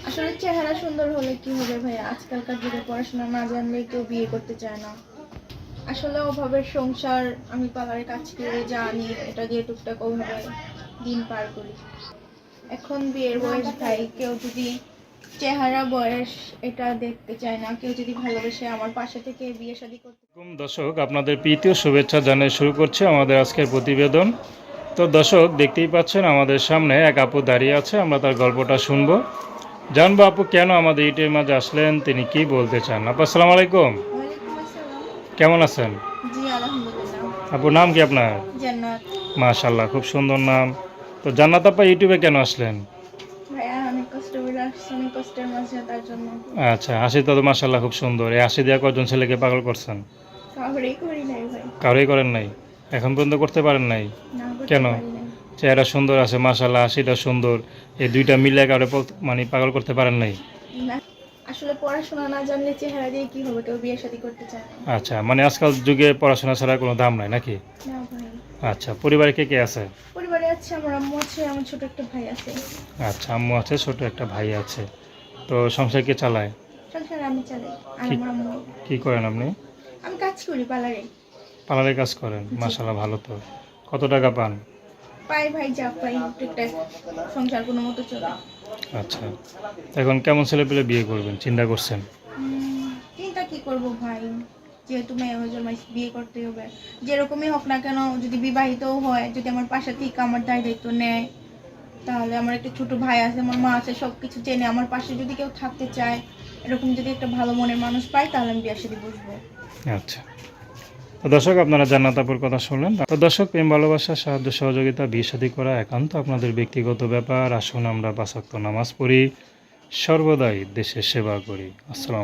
আসলে চেহারা সুন্দর হলে কি হবে ভাইয়া, আজকালকার যুগে পড়াশোনা না জানলে কেউ বিয়ে করতে চায় না। আসলে অভাবের সংসার, আমি পার্লারে কাজ করে জানি, এটা দিয়ে টুকটাক ওভাবে দিন পার করি। এখন বিয়ের বয়স ভাই, কেউ যদি চেহারা বয়স এটা দেখতে চায় না, কেউ যদি ভালোবেসে আমার পাশে থেকে বিয়ে শাদী করতে। দর্শক, আপনাদের প্রীতীয় শুভেচ্ছা জানিয়ে শুরু করছে আমাদের আজকের প্রতিবেদন। তো দর্শক, দেখতেই পাচ্ছেন আমাদের সামনে এক আপু দাঁড়িয়ে আছে, আমরা তার গল্পটা শুনবো, জানবো আপু কেন আমাদের ইউটিউবের মাঝে আসলেন, তিনি কি বলতে চান। আপু আসসালামু আলাইকুম, ওয়ালাইকুম আসসালাম। কেমন আছেন? জি আলহামদুলিল্লাহ। আপুর নাম কি আপনার? জান্নাত। মাশাআল্লাহ, খুব সুন্দর নাম। তো জান্নাত আপা ইউটিউবে কেন আসলেন? ভাইয়া অনেক কষ্ট করে আসছি, অনেক কষ্টের মাঝে, তার জন্য। আচ্ছা, হাসিটা তো মাশাআল্লাহ খুব সুন্দর। এই হাসি দিয়ে কজন ছেলেকে পাগল করছেন? কাউরেই করি নাই ভাই। কারোই করেন নাই? এখন পর্যন্ত করতে পারেন নাই? না করতে কেন? পারি নাই। চেহারা সুন্দর আছে মাশাআল্লাহ, হাসিটা সুন্দর, এই দুইটা মিলে কারো মানে পাগল করতে পারেন নাই? না, আসলে পড়াশোনা না জানলে চেহারা দিয়ে কি হবে, কেউ বিয়ে শাদী করতে চায় না। আচ্ছা, মানে আজকাল যুগে পড়াশোনা ছাড়া কোনো দাম নাই নাকি? না ভাই। আচ্ছা, পরিবারে কে কে আছে? পরিবারে আছে, আমার আম্মু আছে, আমার ছোট একটা ভাই আছে। আচ্ছা, আম্মু আছে, ছোট একটা ভাই আছে। তো সংসার কে চালায়? সংসার আমি চালাই, আর কি আমার আম্মু। কি করেন আপনি? আমি কাজ করি পার্লারে। পার্লারে কাজ করেন? জি। মাশাআল্লাহ, ভালো তো। কত টাকা পান? পাই ভাই, যা পাই টুকটাক সংসার কোনো মতো চলে। আচ্ছা, এখন কেমন ছেলে পেলে বিয়ে করবেন চিন্তা করছেন? চিন্তা কি করব ভাই, যেহেতু মেয়ে হয়ে জন্মাই, বিয়ে করতে হবে। যেরকমই হোক না কেন, যদি বিবাহিতও হয়, যদি আমার পাশে থেকে আমার দায় দায়িত্ব নেয়, তাহলে আমার একটা ছোট ভাই আছে, আমার মা আছে, সবকিছু জেনে আমার পাশে যদি কেউ থাকতে চায়, এরকম যদি একটা ভালো মনের মানুষ পাই, তাহলে আমি বিয়ের সাথে বসবো। আচ্ছা, তো দর্শক, আপনারা জান্নাত আপুর কথা শুনলেন। তো দর্শক, প্রেম ভালোবাসা সাহায্য সহযোগিতা বিয়ে শাদী করা একান্ত আপনাদের ব্যক্তিগত ব্যাপার। আসুন আমরা 5 ওয়াক্ত নামাজ পড়ি, সর্বদাই দেশের সেবা করি। আসসালাম।